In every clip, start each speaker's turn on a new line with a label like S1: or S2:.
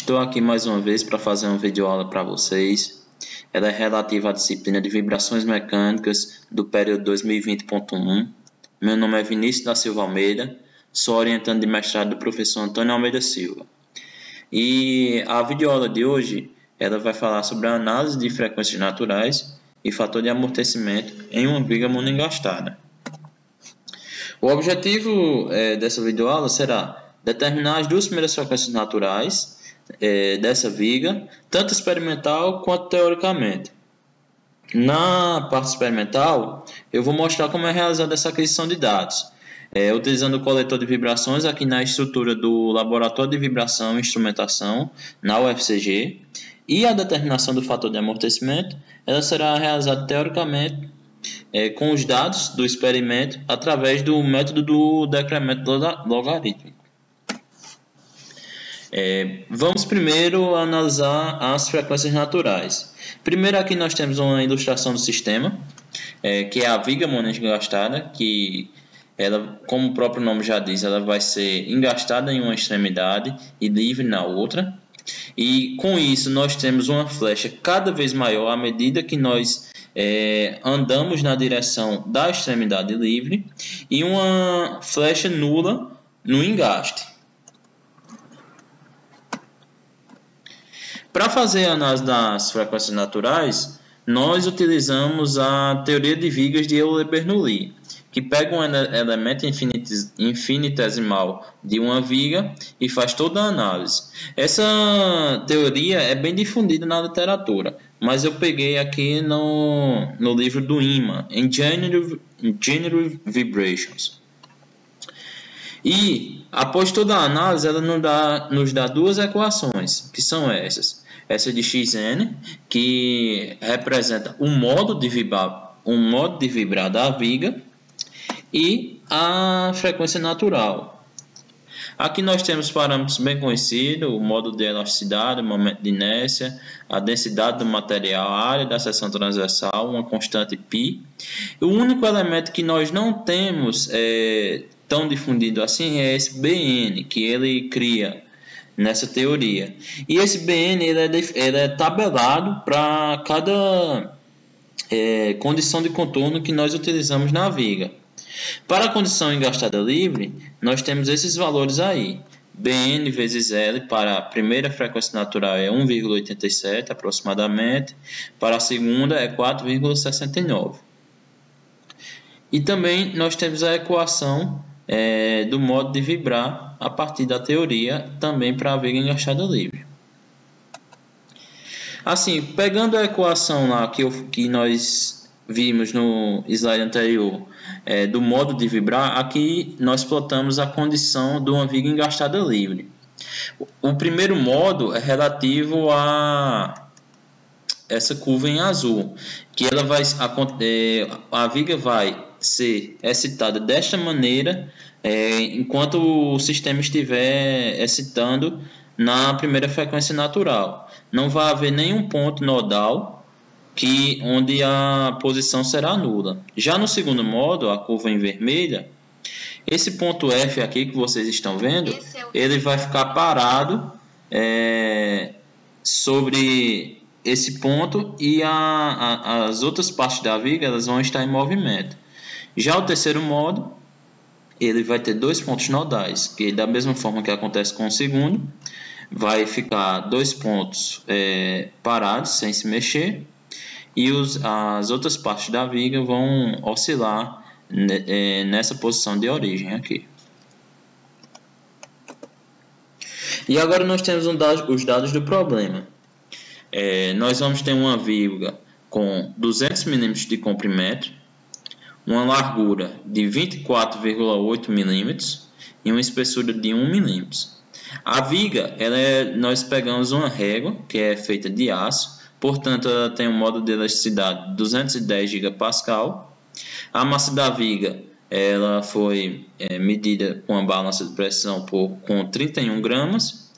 S1: Estou aqui mais uma vez para fazer uma videoaula para vocês. Ela é relativa à disciplina de vibrações mecânicas do período 2020.1. Meu nome é Vinícius da Silva Almeida, sou orientando de mestrado do professor Antônio Almeida Silva. E a videoaula de hoje ela vai falar sobre a análise de frequências naturais e fator de amortecimento em uma viga monoengastada. O objetivo dessa videoaula será determinar as duas primeiras frequências naturais dessa viga, tanto experimental quanto teoricamente. Na parte experimental, eu vou mostrar como é realizada essa aquisição de dados, utilizando o coletor de vibrações aqui na estrutura do Laboratório de Vibração e Instrumentação, na UFCG, e a determinação do fator de amortecimento ela será realizada teoricamente com os dados do experimento através do método do decremento logarítmico. Vamos primeiro analisar as frequências naturais. Primeiro aqui nós temos uma ilustração do sistema, que é a viga monoengastada, que ela, como o próprio nome já diz, ela vai ser engastada em uma extremidade e livre na outra. E com isso nós temos uma flecha cada vez maior à medida que nós andamos na direção da extremidade livre e uma flecha nula no engaste. Para fazer a análise das frequências naturais, nós utilizamos a teoria de vigas de Euler-Bernoulli, que pega um elemento infinitesimal de uma viga e faz toda a análise. Essa teoria é bem difundida na literatura, mas eu peguei aqui no livro do Inman, em General Vibrations. E, após toda a análise, ela nos dá duas equações, que são essas. Essa de Xn, que representa o modo de vibrar da viga, e a frequência natural. Aqui nós temos parâmetros bem conhecidos: o modo de elasticidade, o momento de inércia, a densidade do material, a área da seção transversal, uma constante π. O único elemento que nós não temos tão difundido assim é esse Bn, que ele cria nessa teoria. E esse Bn ele é tabelado para cada condição de contorno que nós utilizamos na viga. Para a condição engastada livre, nós temos esses valores aí. Bn vezes L para a primeira frequência natural é 1,87 aproximadamente, para a segunda é 4,69. E também nós temos a equação do modo de vibrar a partir da teoria também para a viga engastada livre. Assim, pegando a equação lá que nós vimos no slide anterior do modo de vibrar, aqui nós plotamos a condição de uma viga engastada livre. O primeiro modo é relativo a essa curva em azul, que ela a viga vai ser excitada desta maneira enquanto o sistema estiver excitando na primeira frequência natural. Não vai haver nenhum ponto nodal onde a posição será nula. Já no segundo modo, a curva em vermelha, esse ponto F aqui que vocês estão vendo, ele vai ficar parado sobre esse ponto e as outras partes da viga elas vão estar em movimento. Já o terceiro modo, ele vai ter dois pontos nodais, que da mesma forma que acontece com o segundo, vai ficar dois pontos parados, sem se mexer, e as outras partes da viga vão oscilar nessa posição de origem aqui. E agora nós temos os dados do problema. Nós vamos ter uma viga com 200 mm de comprimento, uma largura de 24,8 mm e uma espessura de 1 mm. A viga, nós pegamos uma régua que é feita de aço, portanto ela tem um modo de elasticidade de 210 GPa. A massa da viga ela foi medida com a balança de pressão com 31 gramas.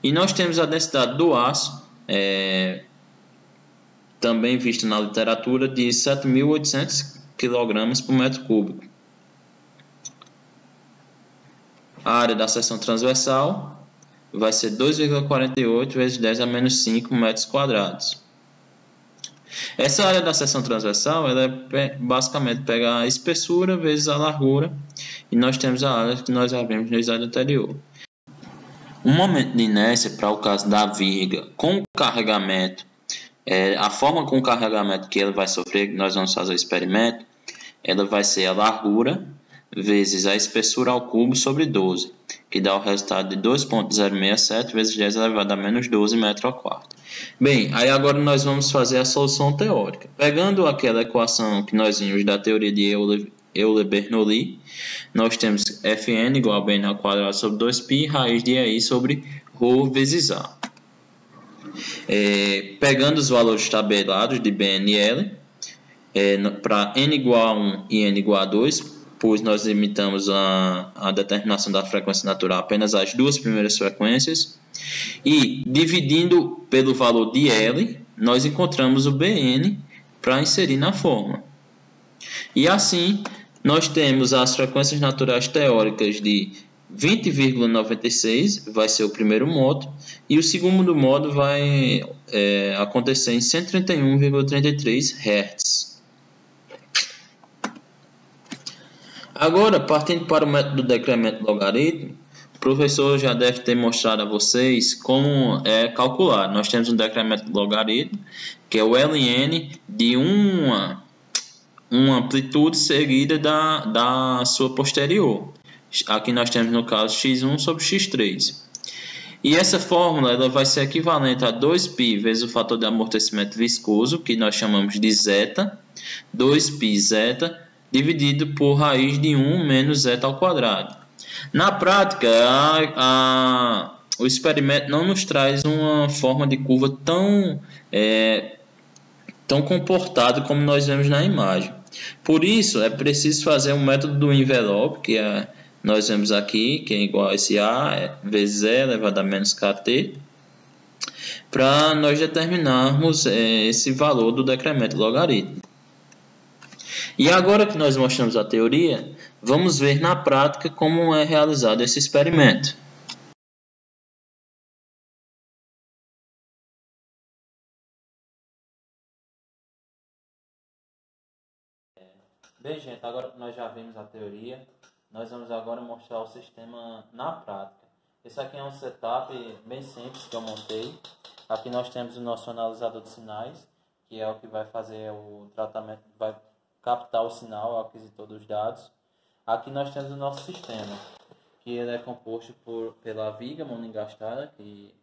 S1: E nós temos a densidade do aço, também vista na literatura, de 7.800 kg por metro cúbico. A área da seção transversal vai ser 2,48 vezes 10 a menos 5 metros quadrados. Essa área da seção transversal, ela basicamente pega a espessura vezes a largura, e nós temos a área que nós já vimos no slide anterior. Um momento de inércia para o caso da viga com carregamento, a forma com o carregamento que ela vai sofrer, que nós vamos fazer o experimento, ela vai ser a largura vezes a espessura ao cubo sobre 12, que dá o resultado de 2,067 vezes 10 elevado a menos 12 metros ao quarto. Bem, aí agora nós vamos fazer a solução teórica. Pegando aquela equação que nós vimos da teoria de Euler-Bernoulli, nós temos Fn igual a Bn ao quadrado sobre 2π, raiz de EI sobre ρ vezes A. Pegando os valores tabelados de Bn e L, para n igual a 1 e n igual a 2, pois nós limitamos a determinação da frequência natural apenas às duas primeiras frequências, e dividindo pelo valor de L, nós encontramos o Bn para inserir na fórmula. E assim, nós temos as frequências naturais teóricas de 20,96, vai ser o primeiro modo, e o segundo modo vai acontecer em 131,33 Hz. Agora, partindo para o método do decremento logarítmico, o professor já deve ter mostrado a vocês como calcular. Nós temos um decremento logarítmico, que é o ln de uma amplitude seguida da sua posterior. Aqui nós temos, no caso, x1 sobre x3. E essa fórmula ela vai ser equivalente a 2π vezes o fator de amortecimento viscoso, que nós chamamos de zeta, 2π zeta, dividido por raiz de 1 menos zeta ao quadrado. Na prática, o experimento não nos traz uma forma de curva tão comportada como nós vemos na imagem. Por isso, é preciso fazer um método do envelope, que nós vemos aqui, que é igual a esse A vezes E elevado a menos kt, para nós determinarmos esse valor do decremento logarítmico. E agora que nós mostramos a teoria, vamos ver na prática como é realizado esse experimento. Bem, gente, agora que nós já vimos a teoria, nós vamos agora mostrar o sistema na prática. Esse aqui é um setup bem simples que eu montei. Aqui nós temos o nosso analisador de sinais, que é o que vai fazer o tratamento, vai captar o sinal, o aquisitor dos dados. Aqui nós temos o nosso sistema, que ele é composto pela viga monoengastada, que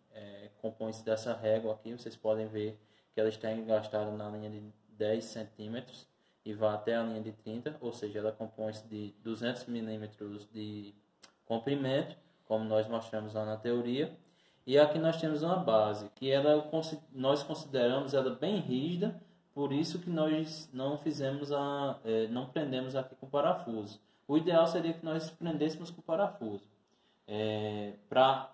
S1: compõe-se dessa régua aqui. Vocês podem ver que ela está engastada na linha de 10 centímetros e vai até a linha de 30, ou seja, ela compõe-se de 200 milímetros de comprimento, como nós mostramos lá na teoria. E aqui nós temos uma base, que nós consideramos ela bem rígida, por isso que nós não prendemos aqui com parafuso. O ideal seria que nós prendêssemos com parafuso, para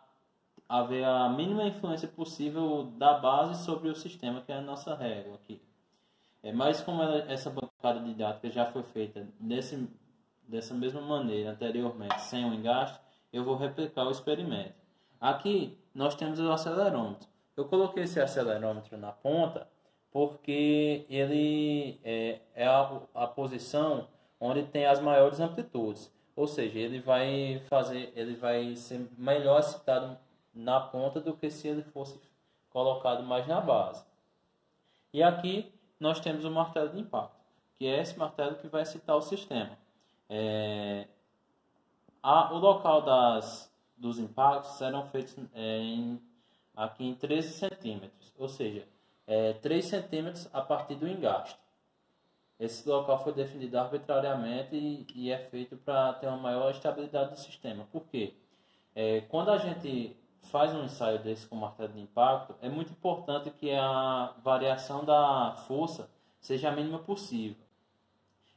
S1: haver a mínima influência possível da base sobre o sistema, que é a nossa régua aqui. Mas como essa bancada didática já foi feita dessa mesma maneira anteriormente, sem o engaste, eu vou replicar o experimento. Aqui nós temos o acelerômetro. Eu coloquei esse acelerômetro na ponta porque ele é a posição onde tem as maiores amplitudes. Ou seja, ele vai ser melhor excitado na ponta do que se ele fosse colocado mais na base. E aqui nós temos o martelo de impacto, que é esse martelo que vai excitar o sistema. O local dos impactos serão feitos aqui em 13 centímetros, ou seja, 3 centímetros a partir do engaste. Esse local foi definido arbitrariamente e é feito para ter uma maior estabilidade do sistema. Por quê? Quando a gente faz um ensaio desse com martelo de impacto, é muito importante que a variação da força seja a mínima possível.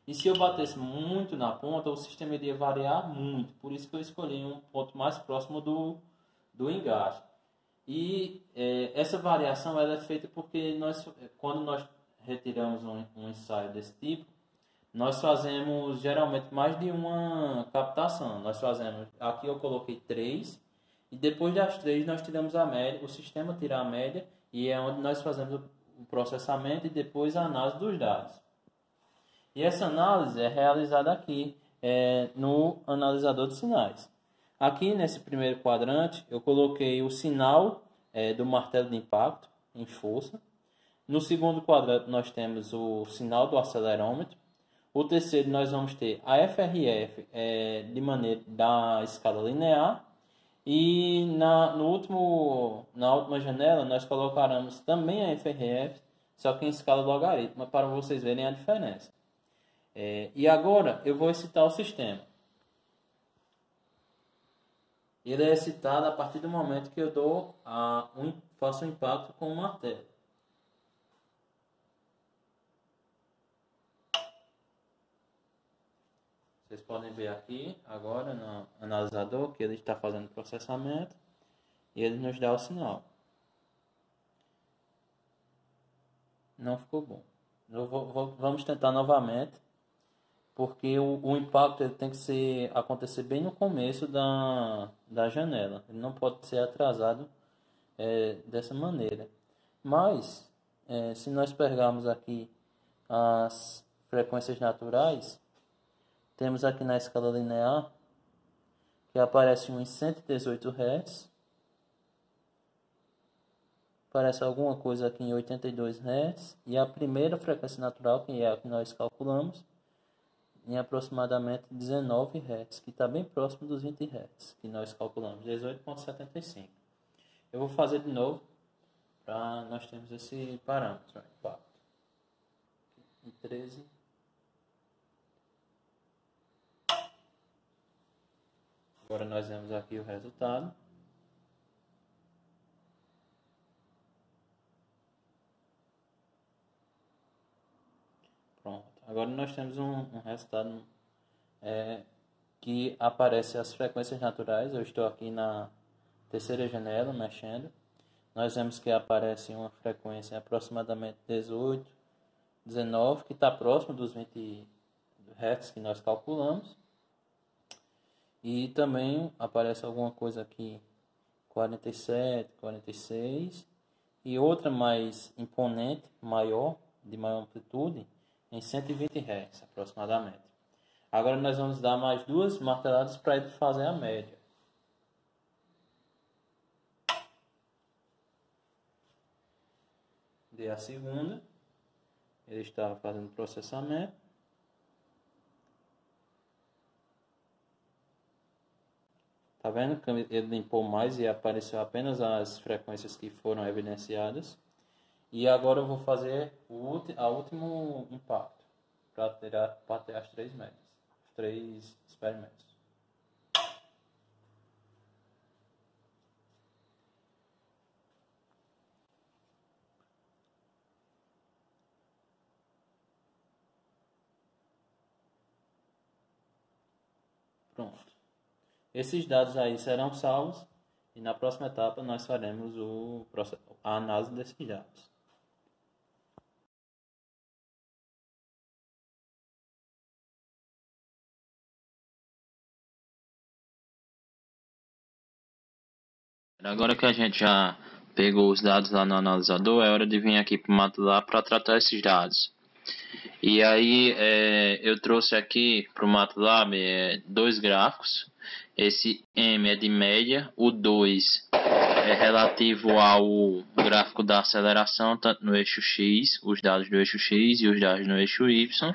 S1: E se eu batesse muito na ponta, o sistema iria variar muito. Por isso que eu escolhi um ponto mais próximo do engaste. E essa variação ela é feita porque quando nós retiramos um ensaio desse tipo, nós fazemos geralmente mais de uma captação. Aqui eu coloquei 3,
S2: E depois das 3 nós tiramos a média, o sistema tira a média e é onde nós fazemos o processamento e depois a análise dos dados. E essa análise é realizada aqui no analisador de sinais. Aqui nesse primeiro quadrante eu coloquei o sinal do martelo de impacto em força. No segundo quadrante nós temos o sinal do acelerômetro. O terceiro nós vamos ter a FRF de maneira da escala linear. E na última janela nós colocaremos também a FRF, só que em escala logarítmica, para vocês verem a diferença. E agora eu vou excitar o sistema. Ele é excitado a partir do momento que eu faço um impacto com o martelo. Vocês podem ver aqui agora no analisador que ele está fazendo processamento e ele nos dá o sinal. Não ficou bom. Vamos tentar novamente, porque o impacto ele tem que acontecer bem no começo da janela. Ele não pode ser atrasado dessa maneira. Mas, se nós pegarmos aqui as frequências naturais, temos aqui na escala linear que aparece um em 118 Hz. Aparece alguma coisa aqui em 82 Hz. E a primeira frequência natural, que é a que nós calculamos, em aproximadamente 19 Hz, que está bem próximo dos 20 Hz, que nós calculamos, 18,75. Eu vou fazer de novo, para nós termos esse parâmetro. 4 e 13. Agora nós vemos aqui o resultado. Pronto. Agora nós temos um resultado que aparece as frequências naturais. Eu estou aqui na terceira janela mexendo. Nós vemos que aparece uma frequência aproximadamente 18, 19, que está próximo dos 20 Hz que nós calculamos. E também aparece alguma coisa aqui, 47, 46. E outra mais imponente, de maior amplitude, em 120 Hz aproximadamente. Agora nós vamos dar mais duas marteladas para ele fazer a média. Dei a segunda. Ele estava fazendo processamento. Tá vendo que ele limpou mais e apareceu apenas as frequências que foram evidenciadas. E agora eu vou fazer o último impacto para ter as 3 médias, os 3 experimentos. Pronto. Esses dados aí serão salvos e na próxima etapa nós faremos a análise desses dados.
S1: Agora que a gente já pegou os dados lá no analisador, é hora de vir aqui para o MATLAB para tratar esses dados. E aí eu trouxe aqui para o MATLAB 2 gráficos. Esse M é de média, o 2 é relativo ao gráfico da aceleração, tanto no eixo X, os dados do eixo X e os dados no eixo Y.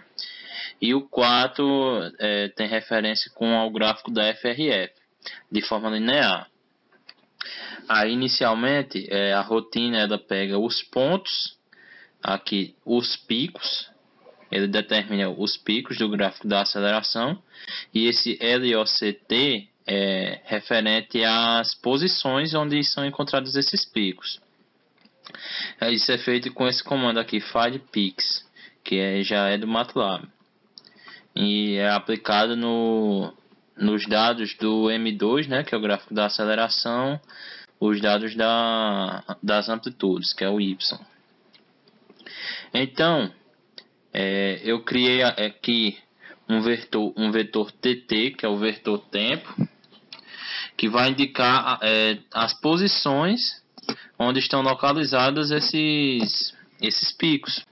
S1: E o 4 tem referência com ao gráfico da FRF, de forma linear. Aí inicialmente a rotina ela pega os pontos, aqui os picos, ele determina os picos do gráfico da aceleração, e esse LOCT é referente às posições onde são encontrados esses picos. Isso é feito com esse comando aqui, findPeaks, que já é do MATLAB, e é aplicado nos dados do M2, né, que é o gráfico da aceleração, os dados das amplitudes, que é o Y. Então, eu criei aqui um vetor TT, que é o vetor tempo, que vai indicar as posições onde estão localizados esses picos.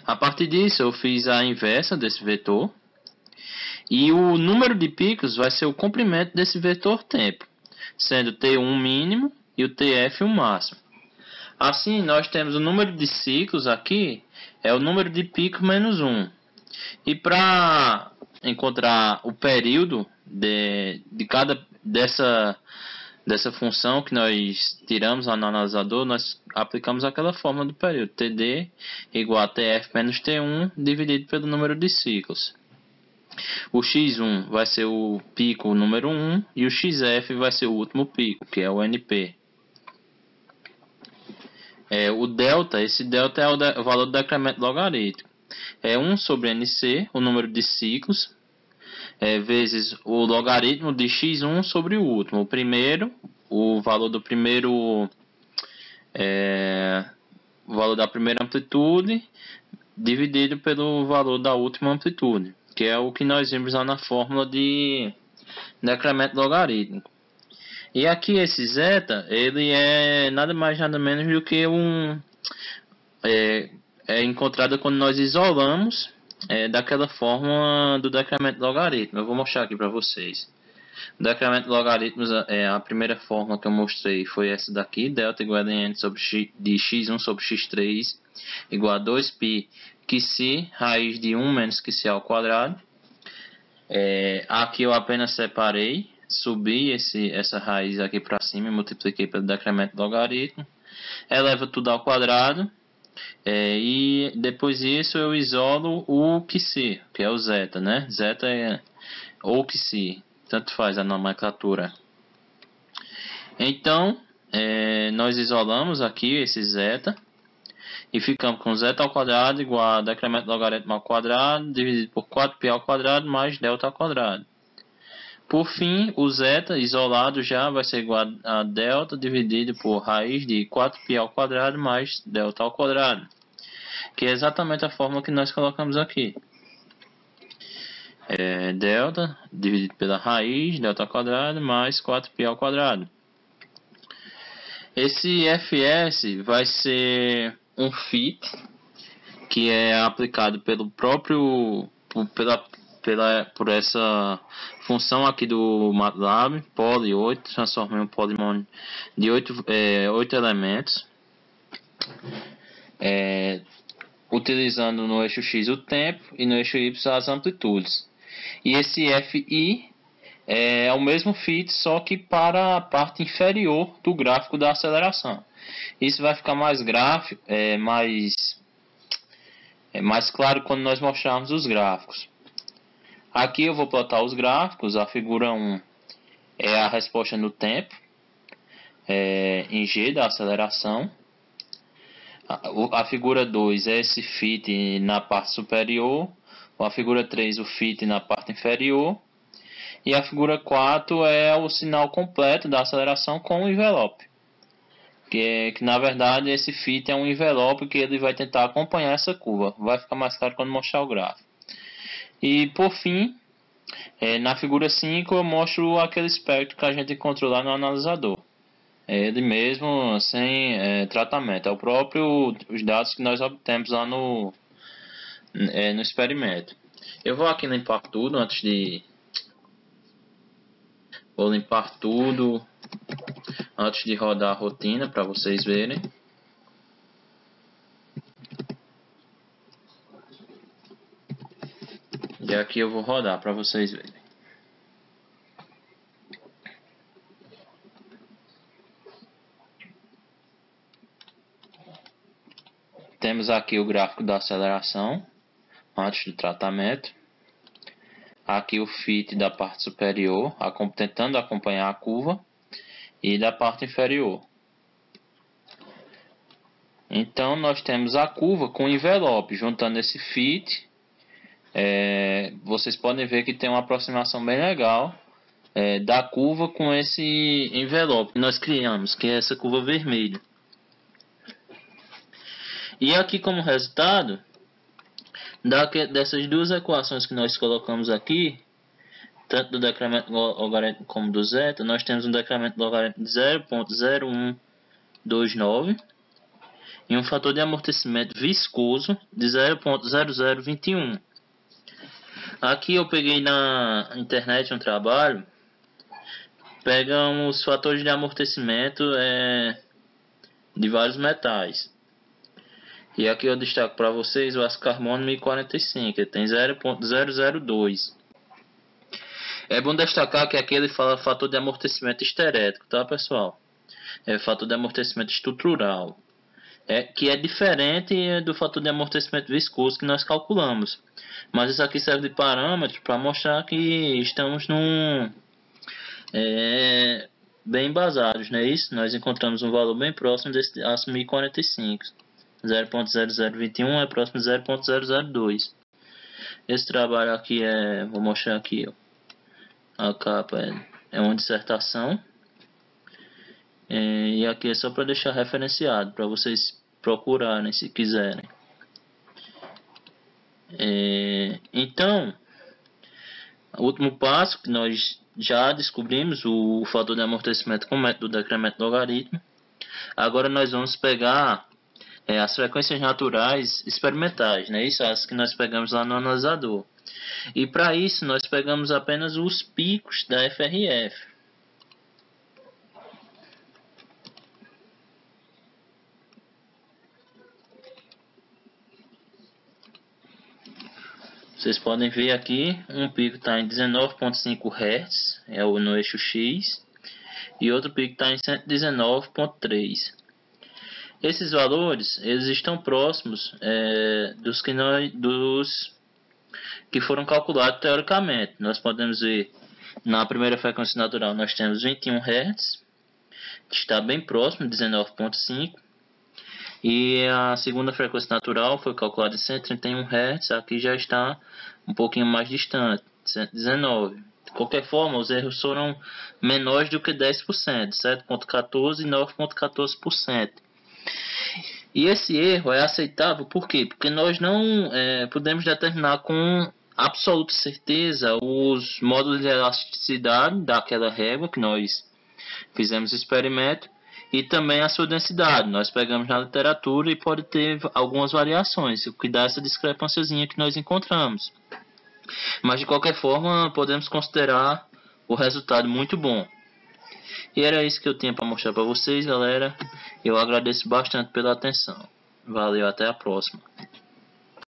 S1: A partir disso, eu fiz a inversa desse vetor. E o número de picos vai ser o comprimento desse vetor tempo, sendo T1 mínimo e o TF o máximo. Assim, nós temos o número de ciclos aqui, é o número de picos menos 1. E para encontrar o período dessa função que nós tiramos lá no analisador, nós aplicamos aquela fórmula do período, TD igual a TF menos T1 dividido pelo número de ciclos. O x1 vai ser o pico número 1 e o xf vai ser o último pico, que é o NP. O delta, esse delta é o valor do decremento logarítmico. É 1 sobre NC, o número de ciclos, vezes o logaritmo de x1 sobre o último. O primeiro, o valor do primeiro, o valor da primeira amplitude, dividido pelo valor da última amplitude, que é o que nós vimos lá na fórmula de decremento logarítmico. E aqui esse zeta, ele é nada mais nada menos do que é encontrado quando nós isolamos daquela fórmula do decremento logarítmico. Eu vou mostrar aqui para vocês. O decremento logarítmico, a primeira fórmula que eu mostrei foi essa daqui, delta igual a dn de x1 sobre x3 igual a 2π QC, raiz de 1 menos QC ao quadrado. Aqui eu apenas separei, subi essa raiz aqui para cima e multipliquei pelo decremento logarítmico. Eleva tudo ao quadrado. E depois disso eu isolo o QC, que é o zeta, né? Zeta ou QC, tanto faz a nomenclatura. Então, nós isolamos aqui esse zeta. E ficamos com zeta ao quadrado igual a decremento logarítmico ao quadrado dividido por 4π ao quadrado mais delta ao quadrado. Por fim, o zeta isolado já vai ser igual a delta dividido por raiz de 4π ao quadrado mais delta ao quadrado, que é exatamente a fórmula que nós colocamos aqui. Delta dividido pela raiz, delta ao quadrado mais 4π ao quadrado. Esse Fs vai ser um fit que é aplicado pelo próprio por essa função aqui do MATLAB, poly 8, transforma em um polimônio de 8 elementos, utilizando no eixo x o tempo e no eixo y as amplitudes. E esse Fi é o mesmo fit, só que para a parte inferior do gráfico da aceleração. Isso vai ficar mais mais claro quando nós mostrarmos os gráficos. Aqui eu vou plotar os gráficos. A figura 1 é a resposta no tempo em g da aceleração. A figura 2 é esse fit na parte superior. A figura 3 o fit na parte inferior. E a figura 4 é o sinal completo da aceleração com o envelope. Que na verdade esse fit é um envelope que ele vai tentar acompanhar essa curva. Vai ficar mais claro quando mostrar o gráfico. E por fim, na figura 5 eu mostro aquele espectro que a gente encontrou lá no analisador. Ele mesmo sem tratamento. É o próprio os dados que nós obtemos lá no experimento. Eu vou aqui limpar tudo antes de... Vou limpar tudo antes de rodar a rotina para vocês verem. E aqui eu vou rodar para vocês verem. Temos aqui o gráfico da aceleração antes do tratamento. Aqui o fit da parte superior, tentando acompanhar a curva, e da parte inferior. Então nós temos a curva com envelope, juntando esse fit. Vocês podem ver que tem uma aproximação bem legal da curva com esse envelope que nós criamos, que é essa curva vermelha. E aqui como resultado dessas duas equações que nós colocamos aqui, tanto do decremento logarítmico como do zeta, nós temos um decremento logarítmico de 0,0129 e um fator de amortecimento viscoso de 0,0021. Aqui eu peguei na internet um trabalho, pegamos fatores de amortecimento de vários metais. E aqui eu destaco para vocês o ácido carbono 1045, ele tem 0,002. É bom destacar que aqui ele fala fator de amortecimento esterético, tá, pessoal? É fator de amortecimento estrutural, que é diferente do fator de amortecimento viscoso que nós calculamos. Mas isso aqui serve de parâmetro para mostrar que estamos bem embasados, não é isso? Nós encontramos um valor bem próximo desse ácido 1045. 0,0021 é próximo de 0,002. Esse trabalho aqui vou mostrar aqui, ó. A capa é uma dissertação. E aqui é só para deixar referenciado, para vocês procurarem se quiserem. Então, o último passo que nós já descobrimos o fator de amortecimento com o método do decremento logarítmico. Agora nós vamos pegar as frequências naturais experimentais, né? Isso, as que nós pegamos lá no analisador. E para isso nós pegamos apenas os picos da FRF. Vocês podem ver aqui, um pico está em 19,5 Hz, no eixo X, e outro pico está em 119,3. Esses valores eles estão próximos dos que foram calculados teoricamente. Nós podemos ver na primeira frequência natural nós temos 21 Hz, que está bem próximo, 19,5. E a segunda frequência natural foi calculada em 131 Hz, aqui já está um pouquinho mais distante, 119. De qualquer forma, os erros foram menores do que 10%, 7,14% e 9,14%. E esse erro é aceitável por quê? Porque nós não podemos determinar com absoluta certeza os módulos de elasticidade daquela régua que nós fizemos experimento e também a sua densidade. Nós pegamos na literatura e pode ter algumas variações, o que dá essa discrepânciazinha que nós encontramos. Mas de qualquer forma, podemos considerar o resultado muito bom. E era isso que eu tinha para mostrar para vocês, galera. Eu agradeço bastante pela atenção. Valeu, até a próxima.